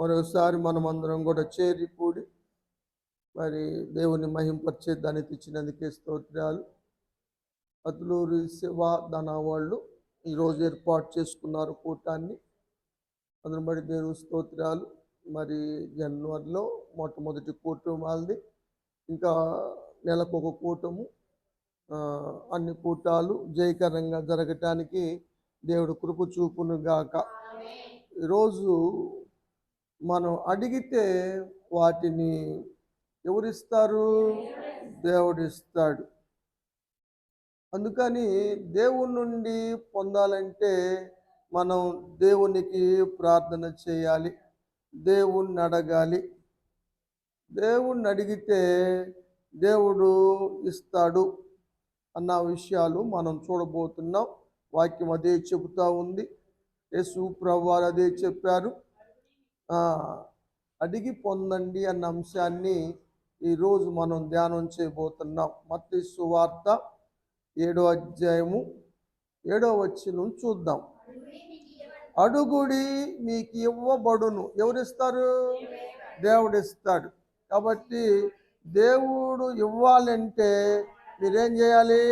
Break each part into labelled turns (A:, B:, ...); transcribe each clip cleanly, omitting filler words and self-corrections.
A: మరోసారి మనమందరం కూడా చేరి కూడి మరి దేవుని మహింపరిచే దాన్ని తెచ్చినందుకే స్తోత్రాలు. అతులూరి శివ ధన వాళ్ళు ఈరోజు ఏర్పాటు చేసుకున్నారు కూటాన్ని. అందుని బట్టి దేవుని స్తోత్రాలు. మరి జనవరిలో మొట్టమొదటి కూటం వాళ్ళది. ఇంకా నెలకు ఒక కూటము. అన్ని కూటాలు జయకరంగా జరగటానికి దేవుడు కృప చూపును గాక. ఈరోజు మనం అడిగితే వాటిని ఎవరిస్తారు? దేవుడిస్తాడు. అందుకని దేవుని నుండి పొందాలంటే మనం దేవునికి ప్రార్థన చేయాలి, దేవుణ్ణి అడగాలి. దేవుణ్ణి అడిగితే దేవుడు ఇస్తాడు అన్న విషయాలు మనం చూడబోతున్నాం. వాక్యం అదే చెబుతూ ఉంది. యేసు ప్రభువారు అదే చెప్పారు. అడిగి పొందండి అన్న అంశాన్ని ఈరోజు మనం ధ్యానం చేయబోతున్నాం. మత్తయి సువార్త 7వ అధ్యాయము 7వ వచనం చూద్దాం. అడుగుడి మీకు ఇవ్వబడును. ఎవరిస్తారు? దేవుడిస్తాడు. కాబట్టి దేవుడు ఇవ్వాలంటే మీరేం చేయాలి?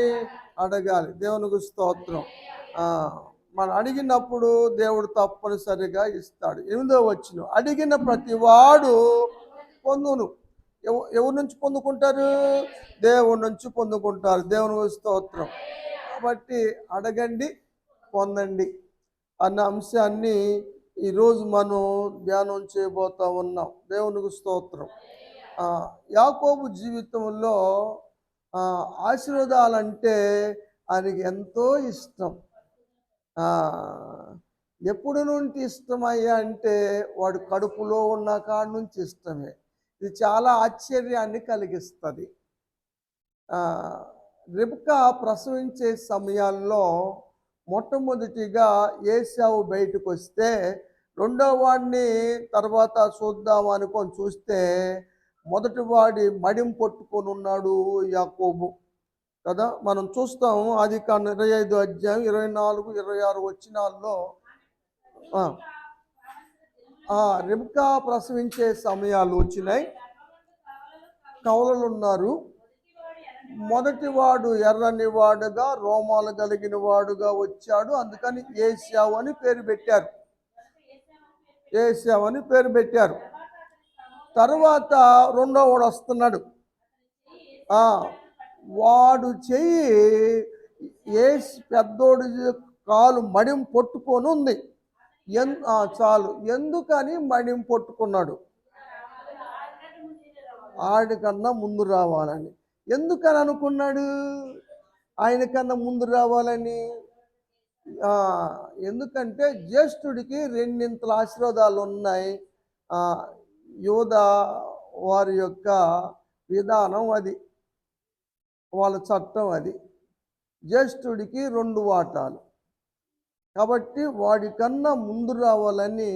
A: అడగాలి. దేవునికి స్తోత్రం. మనం అడిగినప్పుడు దేవుడు తప్పనిసరిగా ఇస్తాడు. 8వ వచనం, అడిగిన ప్రతివాడు పొందును. ఎవరి నుంచి పొందుకుంటారు? దేవుడి నుంచి పొందుకుంటారు. దేవునికి స్తోత్రం. కాబట్టి అడగండి, పొందండి అన్న అంశాన్ని ఈరోజు మనం ధ్యానం చేయబోతా ఉన్నాం. దేవునికి స్తోత్రం. యాకోబు జీవితంలో ఆశీర్వాదాలంటే ఆయనకి ఎంతో ఇష్టం. ఎప్పుడు నుండి ఇష్టమయ్యా అంటే వాడు కడుపులో ఉన్న కాడి నుంచి ఇష్టమే. ఇది చాలా ఆశ్చర్యాన్ని కలిగిస్తుంది. రెబెకా ప్రసవించే సమయాల్లో మొట్టమొదటిగా ఏశావు బయటకు వస్తే రెండో వాడిని తర్వాత చూద్దాం అనుకొని చూస్తే మొదటి వాడి మడిం పట్టుకొని ఉన్నాడు యాకోబు కదా. మనం చూస్తాము ఆదికాండం 25వ అధ్యాయం 24, 26 వచనాల్లో రెబెకా ప్రసవించే సమయాలు వచ్చినాయి. కవలలు ఉన్నారు. మొదటివాడు ఎర్రని వాడుగా రోమాలు కలిగిన వాడుగా వచ్చాడు. అందుకని ఏశావు అని పేరు పెట్టారు. ఏశావు అని పేరు పెట్టారు. తరువాత రెండో వాడు వస్తున్నాడు. వాడు చెయ్యి పెద్దోడు కాలు మడిం పట్టుకొని ఉంది. చాలు. ఎందుకని మడిం పట్టుకున్నాడు? ఆడికన్నా ముందు రావాలని. ఎందుకని అనుకున్నాడు? ఆయనకన్నా ముందు రావాలని. ఎందుకంటే జ్యేష్ఠుడికి 2 ఆశీర్వాదాలు ఉన్నాయి. యూదా వారి యొక్క విధానం అది, వాళ్ళ చట్టం అది. జ్యేష్ఠుడికి 2 వాటాలు. కాబట్టి వాడికన్నా ముందు రావాలని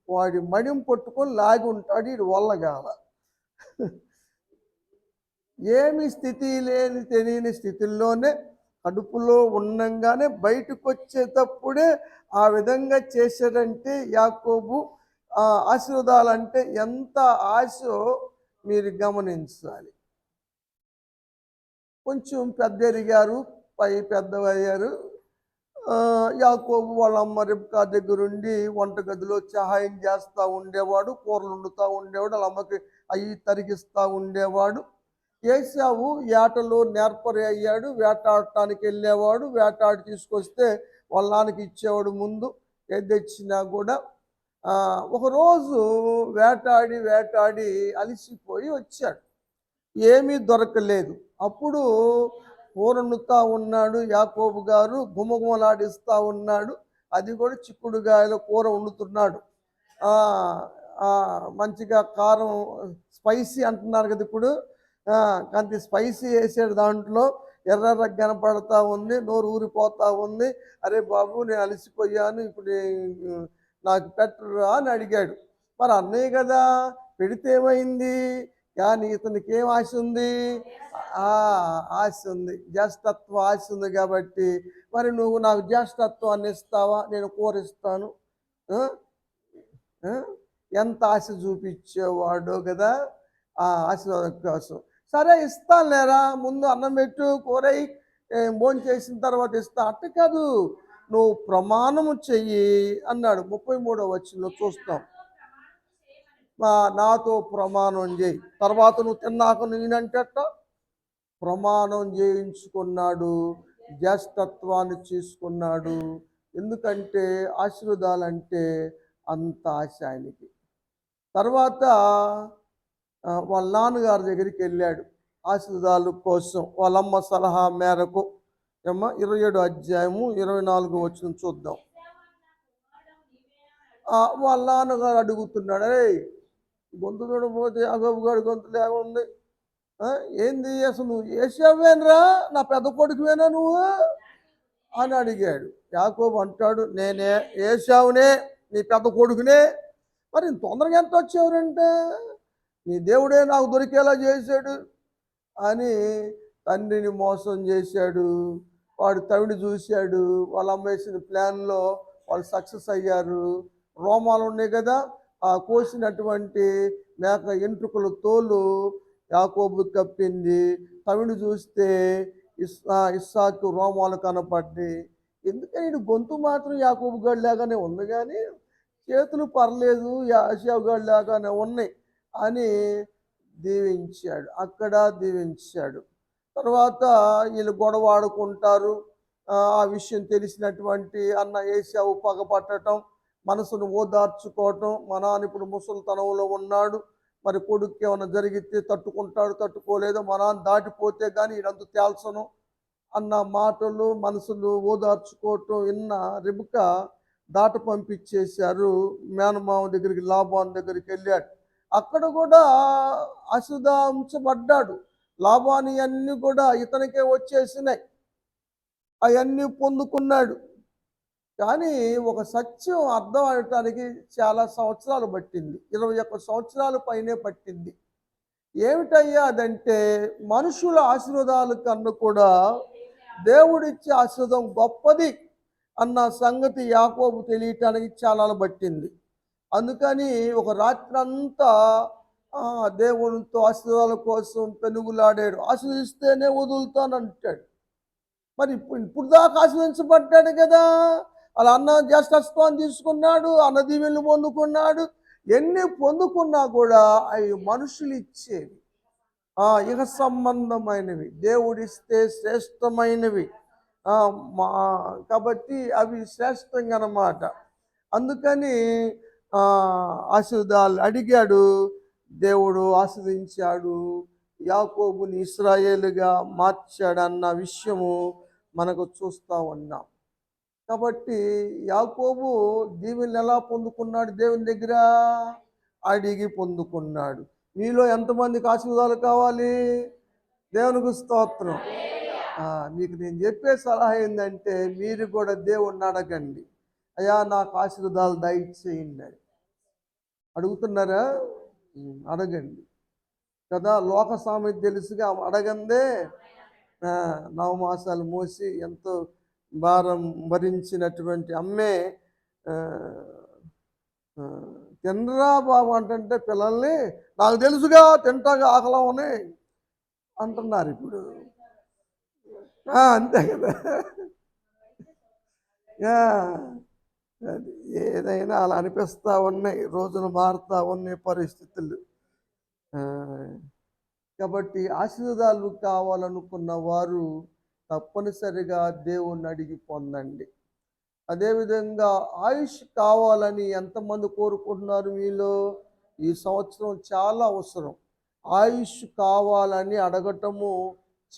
A: వాడి మడిం పట్టుకొని లాగి ఉంటాడు. ఇది వల్లగాల. ఏమి స్థితి లేని తెలియని స్థితిలోనే కడుపులో ఉండంగానే బయటకు వచ్చేటప్పుడే ఆ విధంగా చేశాడంటే యాకోబు ఆశీర్వాదాలంటే ఎంత ఆశో మీరు గమనించాలి. కొంచెం పెద్ద ఎరిగారు, పై పెద్దవయ్యారు. యాకోబు వాళ్ళ అమ్మ రెబెకా దగ్గరుండి వంటగదిలో సహాయం చేస్తూ ఉండేవాడు, కూరలు వండుతూ ఉండేవాడు, వాళ్ళ అమ్మకి అవి తరిగిస్తూ ఉండేవాడు. ఏశావు ఏటలో నేర్పరి అయ్యాడు. వేటాడటానికి వెళ్ళేవాడు. వేటాడి తీసుకొస్తే వాళ్ళ నాన్నకి ఇచ్చేవాడు. ముందు ఏది తెచ్చినా కూడా ఒకరోజు వేటాడి వేటాడి అలసిపోయి వచ్చాడు. ఏమీ దొరకలేదు. అప్పుడు కూర వండుతూ ఉన్నాడు యాకోబు గారు, గుమగుమలాడిస్తూ ఉన్నాడు. అది కూడా చిక్కుడుగాయల కూర వండుతున్నాడు. మంచిగా కారం స్పైసీ అంటున్నారు కదా ఇప్పుడు. అంత స్పైసీ వేసాడు. దాంట్లో ఎర్ర కనపడతా ఉంది, నోరు ఊరిపోతూ ఉంది. అరే బాబు, నేను అలసిపోయాను, ఇప్పుడు నాకు పెట్టరా అని అడిగాడు. మరి అన్నయ్య కదా, పెడితే ఏమైంది? కానీ ఇతనికి ఏం ఆశ ఉంది? ఆశ ఉంది, జ్యేష్ఠత్వ ఆశ ఉంది. కాబట్టి మరి నువ్వు నాకు జ్యేష్ఠత్వాన్ని ఇస్తావా? నేను కూర ఇస్తాను. ఎంత ఆశ చూపించేవాడో కదా ఆ ఆశీర్వాదం కోసం. సరే ఇస్తానులేరా, ముందు అన్నం పెట్టు, కూరయి, భోజనం చేసిన తర్వాత ఇస్తా. అట్ట కాదు, నువ్వు ప్రమాణము చెయ్యి అన్నాడు. 33వ వచనంలో చూస్తాం. నాతో ప్రమాణం చేయి, తర్వాత నువ్వు తిన్నాక నేనంటే అట్ట ప్రమాణం చేయించుకున్నాడు, జ్యేష్ఠత్వాన్ని చేసుకున్నాడు. ఎందుకంటే ఆశీర్వాదాలంటే అంత ఆశ ఆయనకి. తర్వాత వాళ్ళ నాన్నగారి దగ్గరికి వెళ్ళాడు ఆశీర్వాదాల కోసం, వాళ్ళమ్మ సలహా మేరకు. 27 అధ్యాయము 24 వచనం చూద్దాం. వాళ్ళ నాన్నగారు అడుగుతున్నాడు, అరే గొంతు చూడబోతే యాకోబు గారి గొంతులు ఏముంది, ఏంది అసలు నువ్వు ఏసావేనరా, నా పెద్ద కొడుకువేనా నువ్వు అని అడిగాడు. యాకోబు అంటాడు, నేనే ఏసావునే, నీ పెద్ద కొడుకునే. మరి తొందరగా ఎంత వచ్చేవారంటే, నీ దేవుడే నాకు దొరికేలా చేశాడు అని తండ్రిని మోసం చేశాడు. వాడు తవిడి చూశాడు. వాళ్ళు అమ్మేసిన ప్లాన్లో వాళ్ళు సక్సెస్ అయ్యారు. రోమాలు ఉన్నాయి కదా, ఆ కోసినటువంటి మేక ఎంట్రుకల తోలు యాకోబు కప్పింది. తవిడి చూస్తే ఇస్సాకు రోమాలు కనపడ్డాయి. ఎందుకని వీడు గొంతు మాత్రం యాకోబు గాడి లాగానే ఉంది, కానీ చేతులు పర్లేదు యాకోబు గాడి లాగానే ఉన్నాయి అని దీవించాడు. అక్కడ దీవించాడు. తర్వాత వీళ్ళు గొడవ ఆడుకుంటారు. ఆ విషయం తెలిసినటువంటి అన్న ఏశావు పగపట్టడం, మనసును ఓదార్చుకోవటం. మా నాన్న ఇప్పుడు ముసలితనంలో ఉన్నాడు, మరి కొడుకు ఏమైనా జరిగితే తట్టుకుంటాడు, తట్టుకోలేదు, మా నాన్న దాటిపోతే కానీ వీడంతా తేల్చను అన్న మాటలు, మనసులు ఓదార్చుకోవటం విన్న రెబెకా దాట పంపించేశారు. మేనమామ దగ్గరికి, లాబాను దగ్గరికి వెళ్ళాడు. అక్కడ కూడా ఆశీర్వదించబడ్డాడు. లాబాని అన్నీ కూడా ఇతనికే వచ్చేసినాయి, అవన్నీ పొందుకున్నాడు. కానీ ఒక సత్యం అర్థం అవటానికి చాలా సంవత్సరాలు పట్టింది. 21 సంవత్సరాల పైనే పట్టింది. ఏమిటయ్యా అదంటే, మనుషుల ఆశీర్వాదాల కన్నా కూడా దేవుడిచ్చే ఆశీర్వాదం గొప్పది అన్న సంగతి యాకోబు తెలియటానికి చాలా పట్టింది. అందుకని ఒక రాత్రి అంతా దేవునితో ఆశీర్వాదాల కోసం పెనుగులాడాడు. ఆశీర్వదిస్తేనే వదులుతానంటాడు. మరి ఇప్పుడు దాకా ఆశీర్వదించబడ్డాడు కదా, అలా అన్న జ్యేష్ఠత్వాన్ని తీసుకున్నాడు, అన్న దీవెనలు పొందుకున్నాడు. ఎన్ని పొందుకున్నా కూడా అవి మనుషులు ఇచ్చేవి, ఇహ సంబంధమైనవి, దేవుడిస్తే శ్రేష్టమైనవి. కాబట్టి అవి శ్రేష్టంగా అన్నమాట. అందుకని ఆశీర్వాదాలు అడిగాడు, దేవుడు ఆశీర్వదించాడు, యాకోబుని ఇశ్రాయేలుగా మార్చాడన్న విషయము మనకు చూస్తూ ఉన్నాం. కాబట్టి యాకోబు దీవెనలు ఎలా పొందుకున్నాడు? దేవుని దగ్గర అడిగి పొందుకున్నాడు. మీలో ఎంతమందికి ఆశీర్వాదాలు కావాలి? దేవునికి స్తోత్రం. మీకు నేను చెప్పే సలహా ఏంటంటే, మీరు కూడా దేవుణ్ణి అడగండి, అయ్యా నాకు ఆశీర్వాదాలు దయచేయండి అని. అడుగుతున్నారా? అడగండి కదా. లోక సామెత తెలుసుగా, అడగందే 9 మాసాలు మోసి ఎంతో భారం భరించినటువంటి అమ్మే తినరా బాబు అంటే పిల్లల్ని, నాకు తెలుసుగా తింటాగా ఆకలవని అంటున్నారు ఇప్పుడు. అంతే కదా. ఏదైనా అలా అనిపిస్తూ ఉన్నాయి, రోజులు మారుతూ ఉన్నాయి పరిస్థితులు. కాబట్టి ఆశీర్వాదాలు కావాలనుకున్న వారు తప్పనిసరిగా దేవుణ్ణి అడిగి పొందండి. అదేవిధంగా ఆయుష్ కావాలని ఎంతమంది కోరుకుంటున్నారు మీలో? ఈ సంవత్సరం చాలా అవసరం. ఆయుష్ కావాలని అడగటము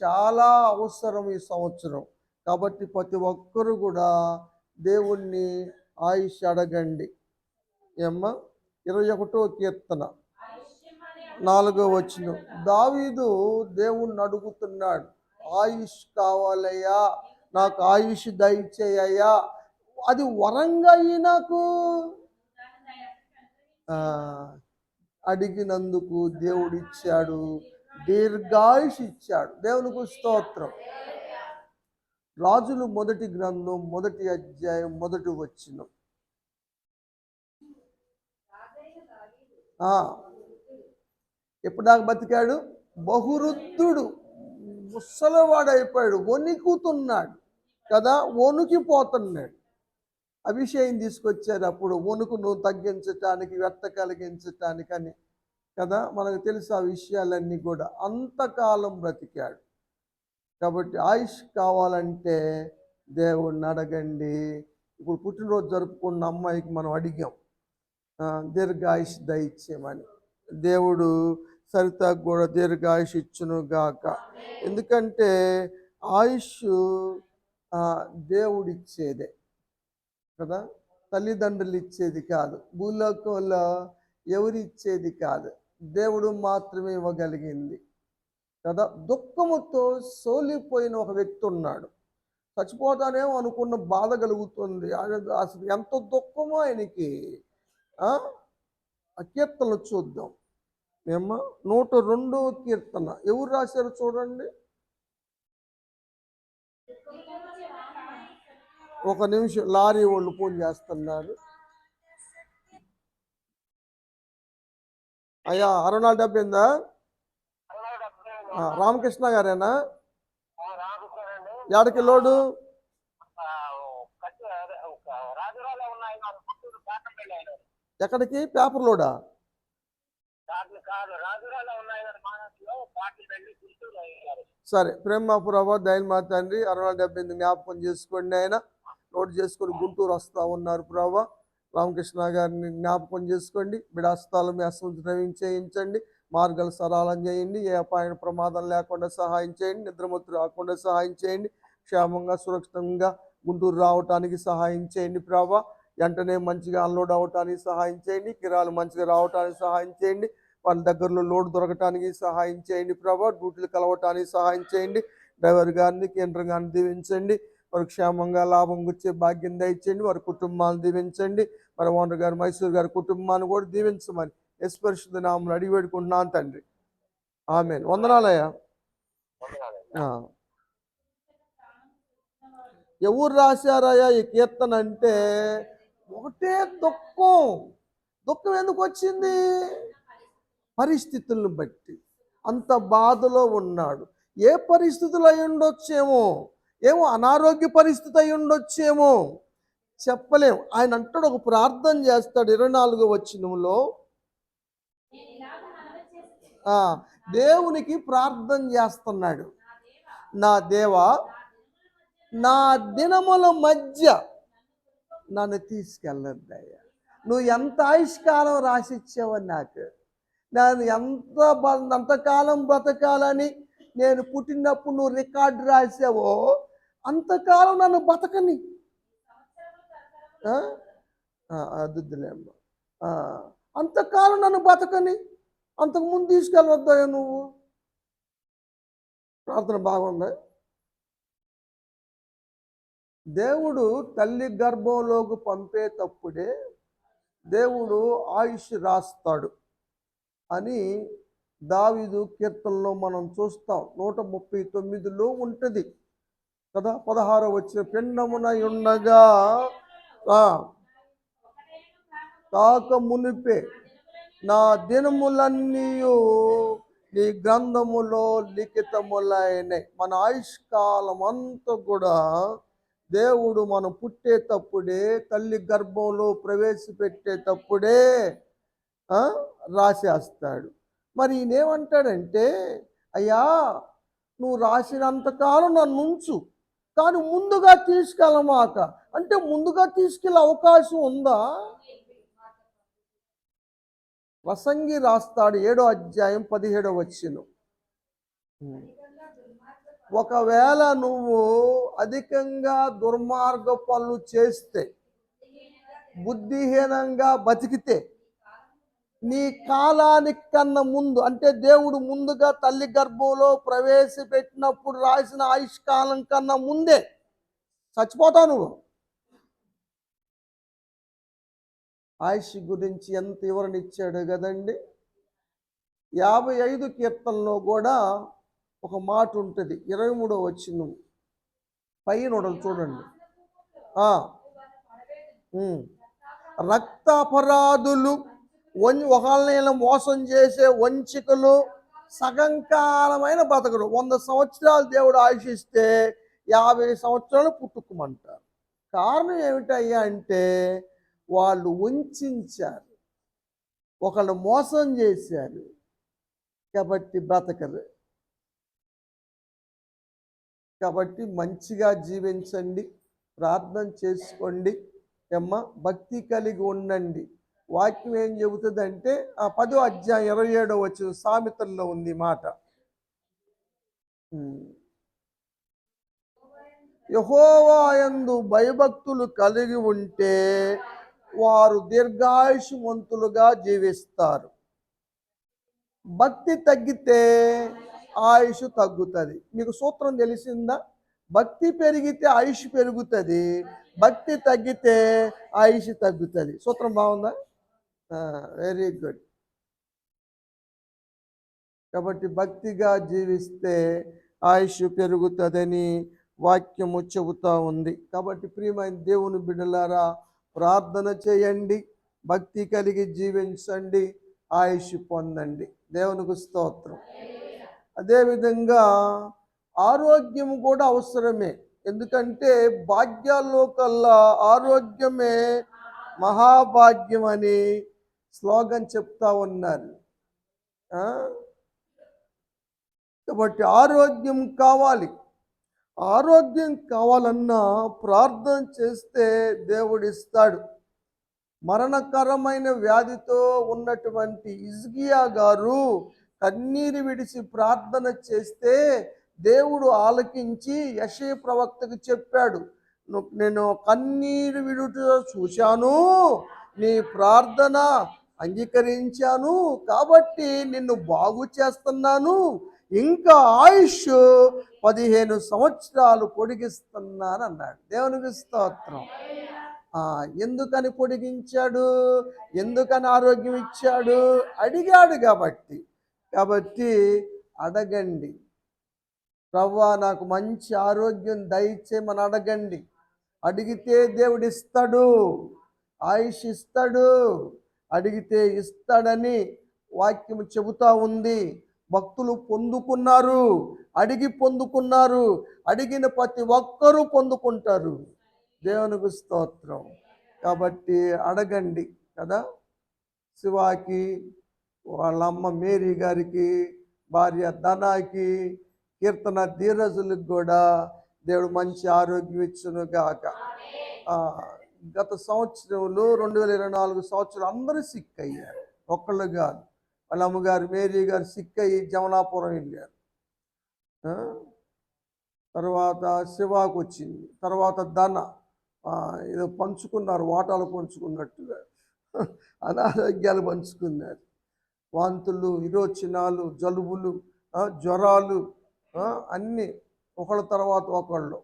A: చాలా అవసరం ఈ సంవత్సరం. కాబట్టి ప్రతి ఒక్కరు కూడా దేవుణ్ణి ఆయుష్ అడగండి. 21వ కీర్తన 4వ వచనం. దావీదు దేవుణ్ణి అడుగుతున్నాడు, ఆయుష్ కావాలయ్యా, నాకు ఆయుష్ దయచేయ్యా. అది వరంగా నాకు అడిగినందుకు దేవుడిచ్చాడు, దీర్ఘాయుష్ ఇచ్చాడు. దేవునికి స్తోత్రం. రాజులు మొదటి గ్రంథం 1వ అధ్యాయం 1వ వచనం. ఆ, ఎప్పుడాక బతికాడు? బహురుద్ధుడు, ముసలివాడైపోయాడు, వణికుతున్నాడు కదా, వణికిపోతున్నాడు. అభిషేకం తీసుకొచ్చారు అప్పుడు వణుకును తగ్గించటానికి, వ్యర్థ కలిగించటానికని కదా. మనకు తెలుసు ఆ విషయాలన్నీ కూడా. అంతకాలం బ్రతికాడు. కాబట్టి ఆయుష్ కావాలంటే దేవుణ్ణి అడగండి. ఇప్పుడు పుట్టినరోజు జరుపుకున్న అమ్మాయికి మనం అడిగాం దీర్ఘాయుష్ దయచేయమని. దేవుడు సరితకు కూడా దీర్ఘాయుష్ ఇచ్చును గాక. ఎందుకంటే ఆయుష్ దేవుడిచ్చేదే కదా, తల్లిదండ్రులు ఇచ్చేది కాదు, భూలోకంలో ఎవరు ఇచ్చేది కాదు, దేవుడు మాత్రమే ఇవ్వగలిగింది కదా. దుఃఖముతో సోలిపోయిన ఒక వ్యక్తి ఉన్నాడు. చచ్చిపోతానేమో అనుకున్న బాధ కలుగుతుంది. అసలు ఎంత దుఃఖమో ఆయనకి. ఆ కీర్తనలు చూద్దాం. ఏమ్మా 102వ కీర్తన ఎవరు రాశారు చూడండి. ఒక నిమిషం, లారీ వాళ్ళు ఫోన్ చేస్తున్నారు. అయ్యా 670 రామకృష్ణ గారేనా? ఏడకి లోడు? ఎక్కడికి? పేపర్ లోడా? సరే, ప్రేమపురవ దయన్మా తండ్రి 678 జ్ఞాపకం చేసుకోండి. ఆయన నోట్ చేసుకొని గుంటూరు వస్తూ ఉన్నారు ప్రభా. రామకృష్ణ గారిని జ్ఞాపకం చేసుకోండి. బిడాస్తాలు మీ అసలు చేయించండి, మార్గాలు సరళం చేయండి, ఏ అపాయన ప్రమాదం లేకుండా సహాయం చేయండి, నిద్రమత్తు రాకుండా సహాయం చేయండి, క్షేమంగా సురక్షితంగా గుంటూరు రావటానికి సహాయం చేయండి ప్రభా. వెంటనే మంచిగా అన్లోడ్ అవ్వటానికి సహాయం చేయండి, కిరాలు మంచిగా రావటానికి సహాయం చేయండి, వాళ్ళ దగ్గరలో లోడ్ దొరకటానికి సహాయం చేయండి ప్రభా. డ్యూటీలు కలవటానికి సహాయం చేయండి, డ్రైవర్ గారిని కేంద్రం గారిని దీవించండి, వారు క్షేమంగా లాభం వచ్చే భాగ్యం దయచేయండి, వారి కుటుంబాలను దీవించండి, మరి ఓనర్ గారు మైసూర్ గారి కుటుంబాన్ని కూడా దీవించమని పరిశుద్ధ నామములో అడిగి పెట్టుకుంటున్నాను తండ్రి. ఆమేన్. వందనాలయ్యా. ఎవరు రాశారయ్యా ఈ కీర్తన అంటే ఒకటే దుఃఖం. దుఃఖం ఎందుకు వచ్చింది? పరిస్థితులను బట్టి అంత బాధలో ఉన్నాడు. ఏ పరిస్థితులు అయి ఉండొచ్చేమో, ఏమో అనారోగ్య పరిస్థితి అయి ఉండొచ్చేమో, చెప్పలేం. ఆయన అంటాడు, ఒక ప్రార్థన చేస్తాడు 24వ వచనంలో. దేవునికి ప్రార్థన చేస్తున్నాడు, నా దేవా నా దినముల మధ్య నన్ను తీసుకెళ్ళద్దయ్యా. నువ్వు ఎంత ఆయుష్కాలం రాసిచ్చావని నాకు, నేను ఎంతకాలం బ్రతకాలని నేను పుట్టినప్పుడు నువ్వు రికార్డు రాసావో అంతకాలం నన్ను బతకని. అద్దులేమ్మా, అంతకాలం నన్ను బతకని, అంతకుముందు తీసుకెళ్ళొద్దాయా నువ్వు. ప్రార్థన బాగుందా? దేవుడు తల్లి గర్భంలోకి పంపేటప్పుడే దేవుడు ఆయుష్ రాస్తాడు అని దావీదు కీర్తనలో మనం చూస్తాం. 139లో ఉంటుంది కదా. 16 వచ్చిన పిండమున ఉండగా కాక మునిపే నా దినములన్నీ నీ గ్రంథములో లిఖితములైనాయి. మన ఆయుష్కాలం అంతా కూడా దేవుడు మనం పుట్టేటప్పుడే, తల్లి గర్భంలో ప్రవేశపెట్టేటప్పుడే రాసేస్తాడు. మరి ఈయనేమంటాడంటే, అయ్యా నువ్వు రాసినంతకాలం నన్ను ఉంచు, కానీ ముందుగా తీసుకెళ్ళమాక. అంటే ముందుగా తీసుకెళ్ళే అవకాశం ఉందా? ప్రసంగి రాస్తాడు 7వ అధ్యాయం 17వ వచనం. ఒకవేళ నువ్వు అధికంగా దుర్మార్గ పనులు చేస్తే, బుద్ధిహీనంగా బతికితే, నీ కాలానికి కన్నా ముందు, అంటే దేవుడు ముందుగా తల్లి గర్భంలో ప్రవేశపెట్టినప్పుడు రాసిన ఆయుష్కాలం కన్నా ముందే చచ్చిపోతావు నువ్వు. ఆయుష్ గురించి ఎంత వివరణ ఇచ్చాడు కదండి. 55 కీర్తనలో కూడా ఒక మాట ఉంటుంది, 23వ వచనం పైన చూడండి. రక్త అపరాధులు ఒకళ్ళని మోసం చేసే వంచికలు సగం కాలమైన బతకరు. 100 సంవత్సరాలు దేవుడు ఆయుషిస్తే 50 సంవత్సరాలు పుట్టుకోమంటారు. కారణం ఏమిటయ్యా అంటే వాళ్ళు వంచారు, ఒకళ్ళు మోసం చేశారు కాబట్టి బ్రతకరు. కాబట్టి మంచిగా జీవించండి, ప్రార్థన చేసుకోండి, భక్తి కలిగి ఉండండి. వాక్యం ఏం చెబుతుందంటే 10వ అధ్యాయం 27వ వచనం సామెతల్లో ఉంది మాట. యెహోవా యందు భయభక్తులు కలిగి ఉంటే వారు దీర్ఘాయుష్మంతులుగా జీవిస్తారు. భక్తి తగ్గితే ఆయుష్ తగ్గుతుంది. మీకు సూత్రం తెలిసిందా? భక్తి పెరిగితే ఆయుష్ పెరుగుతుంది, భక్తి తగ్గితే ఆయుష్ తగ్గుతుంది. సూత్రం బాగుందా? Very good. కాబట్టి భక్తిగా జీవిస్తే ఆయుష్ పెరుగుతుందని వాక్యము చెబుతూ ఉంది. కాబట్టి ప్రియమైన దేవుని బిడ్డలారా, ప్రార్థన చేయండి, భక్తి కలిగి జీవించండి, ఆయుష్ పొందండి. దేవునికి స్తోత్రం. అదేవిధంగా ఆరోగ్యం కూడా అవసరమే. ఎందుకంటే భాగ్యాల్లో కల్లా ఆరోగ్యమే మహాభాగ్యం అని స్లోగన్ చెప్తా ఉన్నారు. కాబట్టి ఆరోగ్యం కావాలి. ఆరోగ్యం కావాలన్నా ప్రార్థన చేస్తే దేవుడిస్తాడు. మరణకరమైన వ్యాధితో ఉన్నటువంటి హిజ్కియా గారు కన్నీరు విడిచి ప్రార్థన చేస్తే దేవుడు ఆలకించి యెషయా ప్రవక్తకు చెప్పాడు, నేను కన్నీరు విడుట చూశాను, నీ ప్రార్థన అంగీకరించాను, కాబట్టి నిన్ను బాగు చేస్తున్నాను, ఇంకా ఆయుష్ 15 సంవత్సరాలు పొడిగిస్తున్నాను అన్నాడు. దేవునికి స్తోత్రం. ఎందుకని పొడిగించాడు? ఎందుకని ఆరోగ్యం ఇచ్చాడు? అడిగాడు కాబట్టి అడగండి. ప్రభువా నాకు మంచి ఆరోగ్యం దయచేయమని అడగండి. అడిగితే దేవుడు ఇస్తాడు, ఆయుష్ ఇస్తాడు, అడిగితే ఇస్తాడని వాక్యం చెబుతా ఉంది. భక్తులు పొందుకున్నారు, అడిగి పొందుకున్నారు, అడిగిన ప్రతి ఒక్కరూ పొందుకుంటారు. దేవునికి స్తోత్రం. కాబట్టి అడగండి కదా. శివాకి, వాళ్ళ అమ్మ మేరీ గారికి, భార్య ధనాకి, కీర్తన ధీరజులకు కూడా దేవుడు మంచి ఆరోగ్యం ఇచ్చును గాక. గత సంవత్సరంలో 2024 సంవత్సరం అందరూ సిక్ అయ్యారు, ఒక్కళ్ళు కాదు. వాళ్ళ అమ్మగారు మేరీ గారు సిక్ అయ్యి జమనాపురం వెళ్ళారు. తర్వాత శివాకు వచ్చింది, తర్వాత ధన ఏదో పంచుకున్నారు, వాటాలు పంచుకున్నట్టుగా అనారోగ్యాలు పంచుకున్నారు. వాంతులు, విరోచనాలు, జలుబులు, జ్వరాలు అన్నీ ఒకళ్ళ తర్వాత ఒకళ్ళు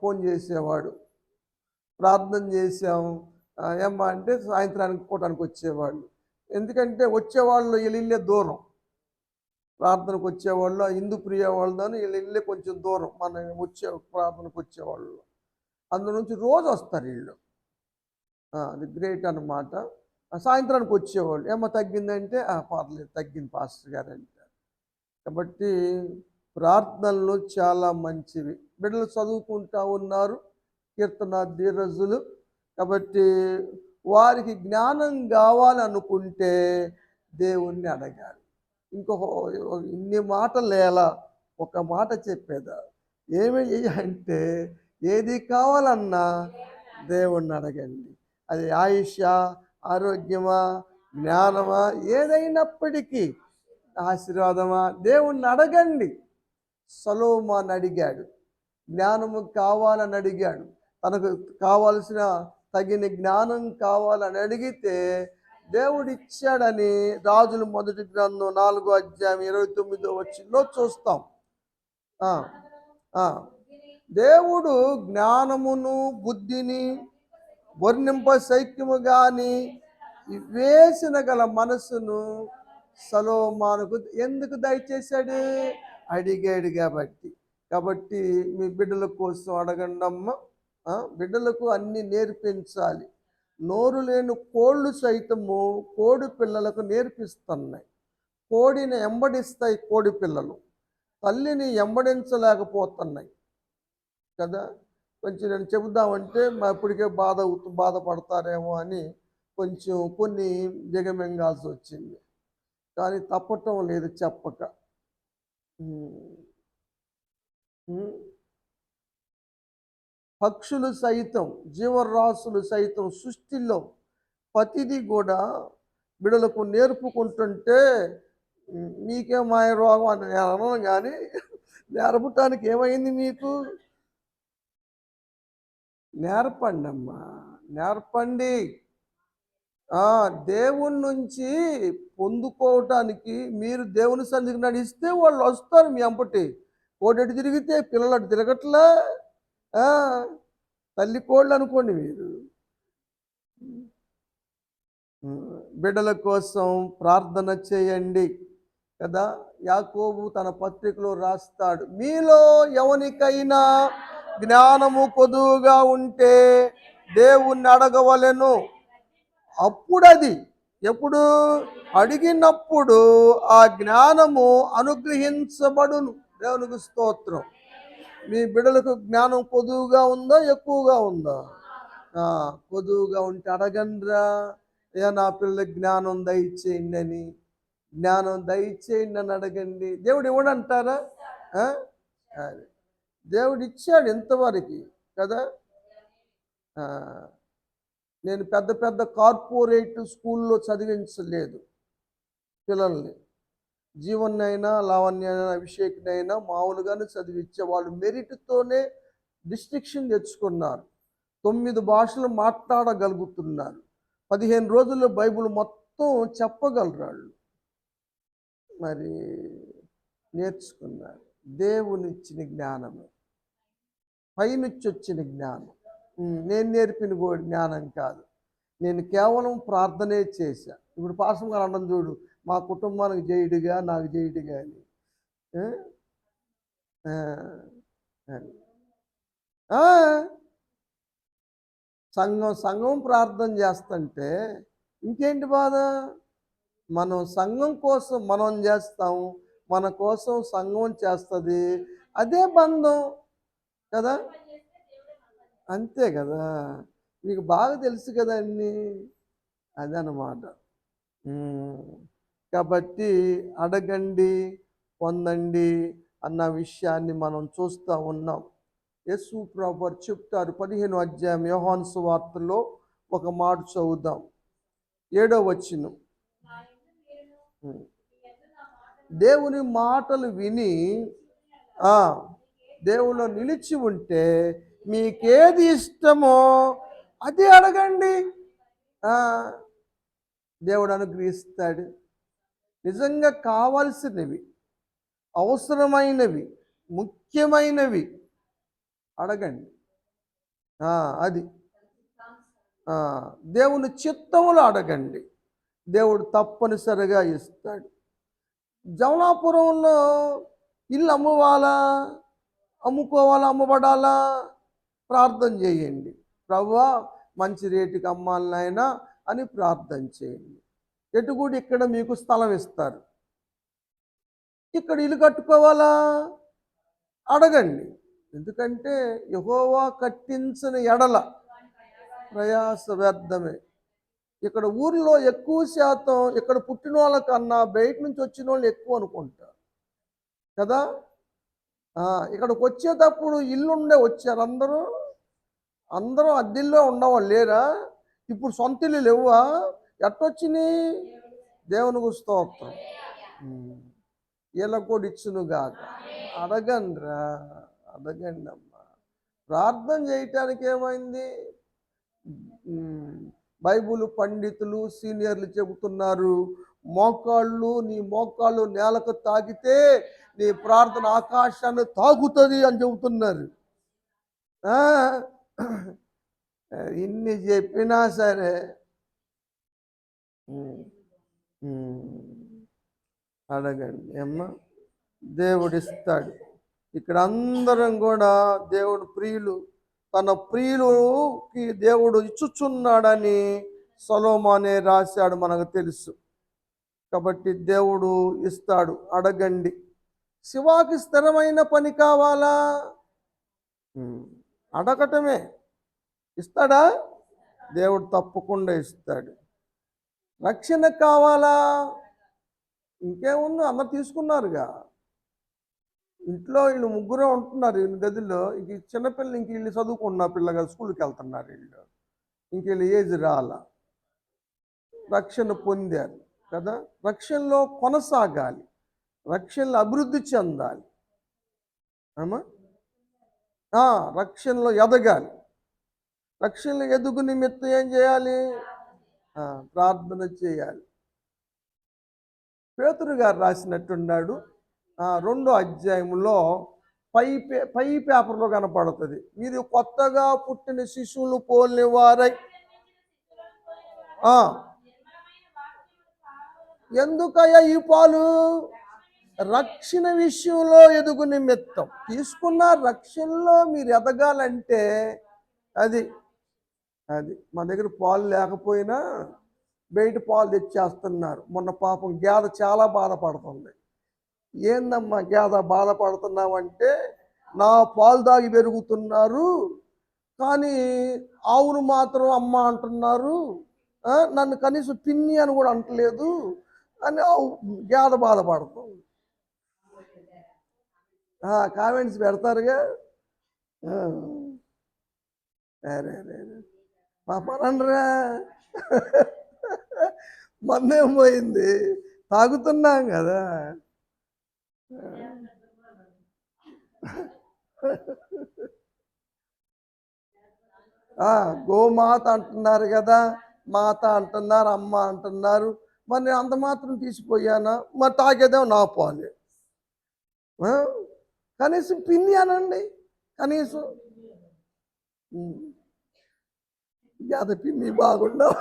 A: ఫోన్ చేసేవాడు. ప్రార్థన చేసాము ఏమ్మా అంటే సాయంత్రానికి పూటానికి వచ్చేవాళ్ళు. ఎందుకంటే వచ్చేవాళ్ళు వీళ్ళే దూరం, ప్రార్థనకు వచ్చేవాళ్ళు హిందూ ప్రియ వాళ్ళని వీళ్ళే కొంచెం దూరం, మన ప్రార్థనకు వచ్చేవాళ్ళు అందు నుంచి రోజు వస్తారు వీళ్ళు. అది గ్రేట్ అన్నమాట. సాయంత్రానికి వచ్చేవాళ్ళు, ఏమో తగ్గిందంటే పర్లేదు తగ్గింది పాస్టర్ గారు అంటారు. కాబట్టి ప్రార్థనలు చాలా మంచివి. బిడ్డలు చదువుకుంటూ ఉన్నారు, కీర్తన ధీరజులు. కాబట్టి వారికి జ్ఞానం కావాలనుకుంటే దేవుణ్ణి అడగాలి. ఇన్ని మాటలు ఎలా ఒక మాట చెప్పేదా? ఏమి అంటే ఏది కావాలన్నా దేవుణ్ణి అడగండి. అది ఆయుష, ఆరోగ్యమా, జ్ఞానమా, ఏదైనప్పటికీ ఆశీర్వాదమా, దేవుణ్ణి అడగండి. సొలొమోను అడిగాడు, జ్ఞానము కావాలని అడిగాడు. తనకు కావాల్సిన తగిన జ్ఞానం కావాలని అడిగితే దేవుడు ఇచ్చాడని రాజుల మొదటి గ్రంథం 4వ అధ్యాయం 29వ వచనంలో చూస్తాం. దేవుడు జ్ఞానమును బుద్ధిని వర్ణింప శక్యము గాని వేసిన గల మనసును సొలొమోనుకు ఎందుకు దయచేశాడు? అడిగాడు కాబట్టి మీ బిడ్డల కోసం అడగండి అమ్మ. బిడ్డలకు అన్ని నేర్పించాలి. నోరు లేని కోళ్ళు సైతము కోడి పిల్లలకు నేర్పిస్తున్నాయి. కోడిని ఎంబడిస్తాయి కోడి పిల్లలు, తల్లిని ఎంబడించలేకపోతున్నాయి కదా. కొంచెం నేను చెబుదామంటే ఇప్పటికే బాధపడతారేమో అని కొంచెం కొన్ని దిగమింగాల్సి వచ్చింది, కానీ తప్పటం లేదు చెప్పక. పక్షులు సైతం, జీవరాశులు సైతం సృష్టిలో ప్రతిదీ కూడా బిడలకు నేర్పుకుంటుంటే మీకే మాయ రోగం అని నేను అనను, కానీ నేర్పటానికి ఏమైంది మీకు? నేర్పండి అమ్మా, నేర్పండి. దేవుని నుంచి పొందుకోవటానికి మీరు దేవుని సన్నిధికి నడిస్తే వాళ్ళు వస్తారు మీ అంపటి. కోడెటు తిరిగితే పిల్లలు తిరగట్లా, తల్లి కోళ్ళు అనుకోండి మీరు. బిడ్డల కోసం ప్రార్థన చేయండి కదా. యాకోబు తన పత్రికలో రాస్తాడు, మీలో ఎవరికైనా జ్ఞానము కొదువుగా ఉంటే దేవుణ్ణి అడగవలెను, అప్పుడది ఎప్పుడు అడిగినప్పుడు ఆ జ్ఞానము అనుగ్రహించబడును. దేవునికి స్తోత్రం. మీ బిడ్డలకు జ్ఞానం కొదువుగా ఉందా, ఎక్కువగా ఉందా? కొదువుగా ఉంటే అడగండ్రా, నా పిల్లలకి జ్ఞానం దయచేయండి అని, జ్ఞానం దయచేయండి అని అడగండి. దేవుడు ఇవ్వడంటారా? దేవుడు ఇచ్చాడు ఇంతవరకు కదా. నేను పెద్ద పెద్ద కార్పొరేట్ స్కూల్లో చదివించలేదు పిల్లల్ని. జీవన్నైనా, లావణ్యైనా, అభిషేక్నైనా మామూలుగానే చదివించే వాళ్ళు మెరిట్తోనే డిస్టింక్షన్ తెచ్చుకున్నారు. 9 భాషలు మాట్లాడగలుగుతున్నారు. 15 రోజుల్లో బైబిల్ మొత్తం చెప్పగలరు వాళ్ళు. మరి నేర్చుకున్నారు. దేవునిచ్చిన జ్ఞానమే, పైనుంచి వచ్చిన జ్ఞానం. నేను నేర్పిన జ్ఞానం కాదు. నేను కేవలం ప్రార్థనే చేశా. ఇప్పుడు పాసం గారు అన్నం చూడు, మా కుటుంబానికి జయుడిగా, నాకు జయుడిగా అని. సంఘం ప్రార్థన చేస్తుంటే ఇంకేంటి బాధ? మనం సంఘం కోసం మనం చేస్తాము, మన కోసం సంఘం చేస్తుంది, అదే బంధం కదా. అంతే కదా, మీకు బాగా తెలుసు కదా అన్నీ. అదనమాట. కాబట్టి అడగండి, పొందండి అన్న విషయాన్ని మనం చూస్తూ ఉన్నాం. యేసు ప్రభువు చెప్తారు 15వ అధ్యాయం యోహాను సువార్తలో ఒక మాట చదువుదాం, 7వ వచనం. దేవుని మాటలు విని దేవుళ్ళు నిలిచి ఉంటే మీకేది ఇష్టమో అదే అడగండి, దేవుడు అనుగ్రహిస్తాడు. నిజంగా కావాల్సినవి, అవసరమైనవి, ముఖ్యమైనవి అడగండి. అది దేవుని చిత్తములు అడగండి, దేవుడు తప్పనిసరిగా ఇస్తాడు. జమలాపురంలో ఇల్లు అమ్ముబడాలా? ప్రార్థన చేయండి, ప్రభువా మంచి రేటుకి అమ్మాలనైనా అని ప్రార్థన చేయండి. ఎటుకూడి ఇక్కడ మీకు స్థలం ఇస్తారు. ఇక్కడ ఇల్లు కట్టుకోవాలా? అడగండి. ఎందుకంటే యెహోవా కట్టించిన ఎడల ప్రయాస వ్యర్థమే. ఇక్కడ ఊర్లో ఎక్కువ శాతం ఇక్కడ పుట్టిన వాళ్ళకన్నా బయట నుంచి వచ్చిన వాళ్ళు ఎక్కువ అనుకుంటారు కదా. ఇక్కడికి వచ్చేటప్పుడు ఇల్లుండే వచ్చారు అందరూ అద్దెల్లో ఉన్నవాళ్ళు లేరా? ఇప్పుడు సొంత ఇల్లు లేవా? ఎట్టొచ్చినాయి? దేవునికి స్తోత్రం. వీళ్ళకు కూడా ఇచ్చునుగాక. అడగండిరా, అడగండి అమ్మా. ప్రార్థన చేయటానికి ఏమైంది? బైబుల్ పండితులు, సీనియర్లు చెబుతున్నారు, నీ మోకాళ్ళు నేలకు తాకితే నీ ప్రార్థన ఆకాశాన్ని తాగుతుంది అని చెబుతున్నారు. ఇన్ని చెప్పినా సరే అడగండి అమ్మ, దేవుడిస్తాడు. ఇక్కడ అందరం కూడా దేవుడు ప్రియులు, తన ప్రియులకి దేవుడు ఇచ్చుచున్నాడని సొలొమోనే రాశాడు, మనకు తెలుసు. కాబట్టి దేవుడు ఇస్తాడు, అడగండి. శివాకి స్థిరమైన పని కావాలా? అడగటమే. ఇస్తాడా? దేవుడు తప్పకుండా ఇస్తాడు. రక్షణ కావాలా? ఇంకేముంది, అందరు తీసుకున్నారుగా. ఇంట్లో వీళ్ళు ముగ్గురే ఉంటున్నారు, వీళ్ళు గదిలో. ఇంక చిన్నపిల్లలు ఇంక వీళ్ళు చదువుకున్న పిల్లగా స్కూల్కి వెళ్తున్నారు వీళ్ళు. ఇంక వీళ్ళు ఏజ్ రాలా, రక్షణ పొందారు కదా. రక్షణలో కొనసాగాలి, రక్షణలో అభివృద్ధి చెందాలి, అమ్మా. రక్షణలో ఎదగాలి. రక్షణలో ఎదుగు నిమిత్తం ఏం చేయాలి? ప్రార్థన చేయాలి. పేతురు గారు రాసినట్టున్నాడు, 2వ అధ్యాయంలో పై పేపర్లో కనపడుతుంది. మీరు కొత్తగా పుట్టిన శిశువులు పోలిన వారై. ఎందుకయ్యా ఈ పాలు? రక్షణ విషయంలో ఎదుగు నిమిత్తం తీసుకున్న రక్షణలో మీరు ఎదగాలంటే అది మన దగ్గర పాలు లేకపోయినా బయట పాలు తెచ్చేస్తున్నారు. మొన్న పాపం గేద చాలా బాధపడుతుంది. ఏందమ్మా గేద బాధపడుతున్నావంటే, నా పాలు దాగి పెరుగుతున్నారు కానీ ఆవును మాత్రం అమ్మ అంటున్నారు, నన్ను కనీసం పిన్ని అని కూడా అంటలేదు అని గేద బాధపడుతుంది. కామెంట్స్ పెడతారుగా. అరే మా పనండ్రా, మందేం పోయింది, తాగుతున్నాం కదా. గోమాత అంటున్నారు కదా, మాత అంటున్నారు, అమ్మ అంటున్నారు. మరి నేను అంత మాత్రం తీసిపోయానా? మరి తాగేదేమో నా పాలే. కనీసం పిన్ని అనండి, కనీసం యాద పిన్ని బాగుండవు.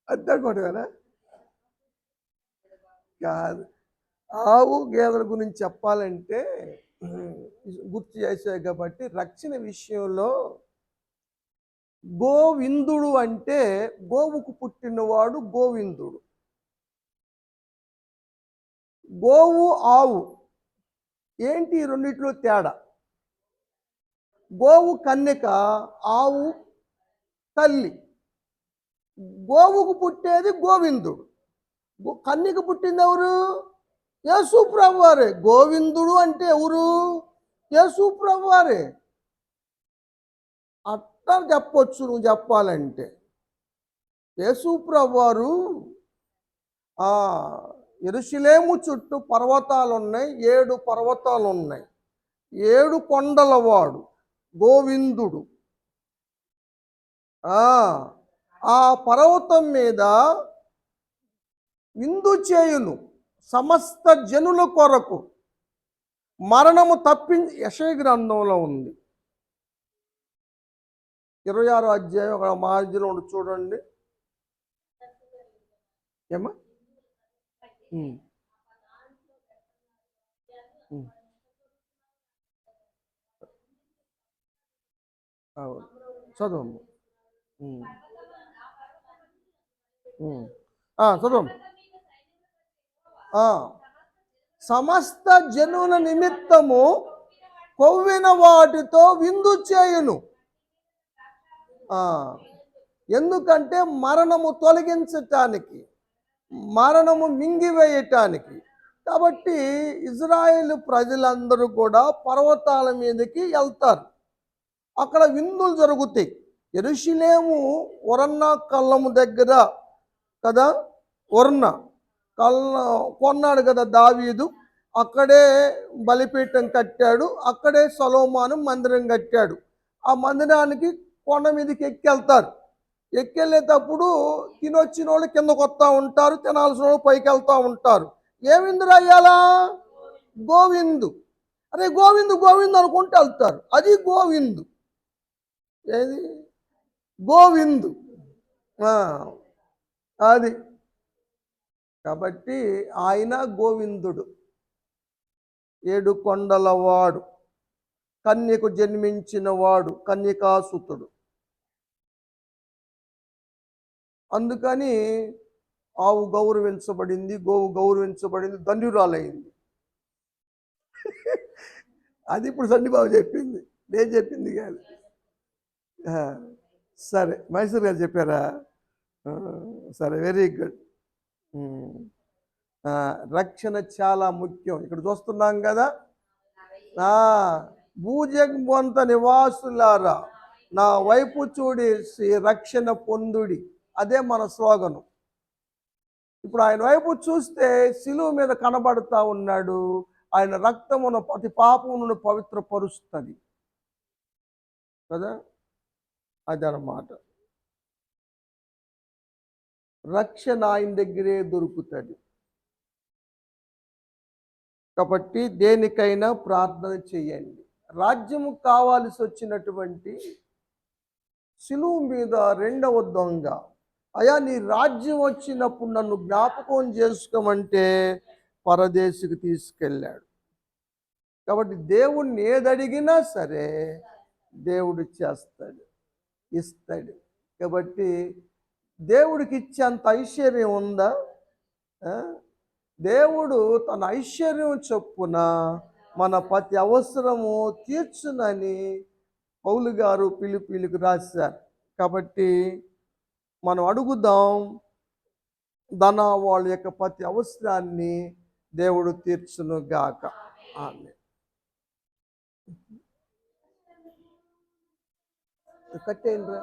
A: అంతే కొట్టగానే కాదు. ఆవు గేదెల గురించి చెప్పాలంటే గుర్తు చేశాయి కాబట్టి, రక్షణ విషయంలో గోవిందుడు అంటే గోవుకు పుట్టినవాడు గోవిందుడు. గోవు ఆవు ఏంటి రెండిట్లో తేడా? గోవు కన్యక, ఆవు తల్లి. గోవుకు పుట్టేది గోవిందుడు, కన్యక పుట్టింది ఎవరు? యేసు ప్రభు వారే. గోవిందుడు అంటే ఎవరు? యేసు ప్రభు వారే. అట్లా చెప్పొచ్చు నువ్వు చెప్పాలంటే. యేసు ప్రభు వారు యెరూషలేము చుట్టూ పర్వతాలు ఉన్నాయి, 7 పర్వతాలు ఉన్నాయి. 7 కొండలవాడు గోవిందుడు. ఆ పర్వతం మీద విందు చేయును సమస్త జనుల కొరకు, మరణము తప్పించి. యెషయా గ్రంథంలో ఉంది, 26వ అధ్యాయం ఒక మార్జిలో ఉండి చూడండి. ఏమా చదువు చదువు. సమస్త జనుల నిమిత్తము కొవ్విన వాటితో విందు చేయును. ఎందుకంటే మరణము తొలగించటానికి, మరణము మింగివేయటానికి. కాబట్టి ఇజ్రాయేలు ప్రజలందరూ కూడా పర్వతాల మీదకి వెళ్తారు, అక్కడ విందులు జరుగుతాయి. యెరూషలేము ఒరన్న కళ్ళము దగ్గర కదా, ఒర్న కొన్నాడు కదా దావీదు, అక్కడే బలిపీఠం కట్టాడు, అక్కడే సొలొమోను మందిరం కట్టాడు. ఆ మందిరానికి కొండ మీదకి ఎక్కెళ్తారు. ఎక్కెళ్ళేటప్పుడు తినొచ్చిన వాళ్ళు కిందకు వస్తూ ఉంటారు, తినాల్సిన వాళ్ళు పైకి వెళ్తూ ఉంటారు. ఏ విందు రాయాలా? గోవిందు. అరే గోవిందు గోవిందు అనుకుంటూ వెళ్తారు, అది గోవిందు. ఏది గోవిందు. ఆ, అది కాబట్టి ఆయన గోవిందుడు, ఏడు కొండలవాడు, కన్యకు జన్మించిన వాడు, కన్యకాసుతుడు. అందుకని ఆవు గౌరవించబడింది, గోవు గౌరవించబడింది, ధన్యురాలైంది. అది ఇప్పుడు సండిబాబు చెప్పింది, నేను చెప్పింది కాదు. ఆ, సరే, మైసూర్ గారు చెప్పారా? ఆ, సరే, వెరీ గుడ్. రక్షణ చాలా ముఖ్యం. ఇక్కడ చూస్తున్నాం కదా, భూజగమంత నివాసులారా నా వైపు చూడేసి రక్షణ పొందుడి, అదే మన స్లోగను. ఇప్పుడు ఆయన వైపు చూస్తే శిలువ మీద కనబడతా ఉన్నాడు. ఆయన రక్తమును ప్రతి పాపమును పవిత్రపరుస్తుంది కదా, అదనమాట. రక్షణ ఆయన దగ్గరే దొరుకుతుంది. కాబట్టి దేనికైనా ప్రార్థన చేయండి. రాజ్యము కావాల్సి వచ్చినటువంటి శిలువ మీద రెండవ దొంగ, అయా నీ రాజ్యం వచ్చినప్పుడు నన్ను జ్ఞాపకం చేసుకోమంటే పరదేశికి తీసుకెళ్ళాడు. కాబట్టి దేవుణ్ణి ఏదడిగినా సరే దేవుడు చేస్తాడు, ఇస్తాడు. కాబట్టి దేవుడికి ఇచ్చేంత ఐశ్వర్యం ఉందా? దేవుడు తన ఐశ్వర్యం చొప్పున మన ప్రతి అవసరము తీర్చునని పౌలు గారు పిలిపిలికి రాశారు. కాబట్టి మనం అడుగుదాం, వాళ్ళ యొక్క ప్రతి అవసరాన్ని దేవుడు తీర్చును గాక. ఆమేన్. కట్టేయండిరా.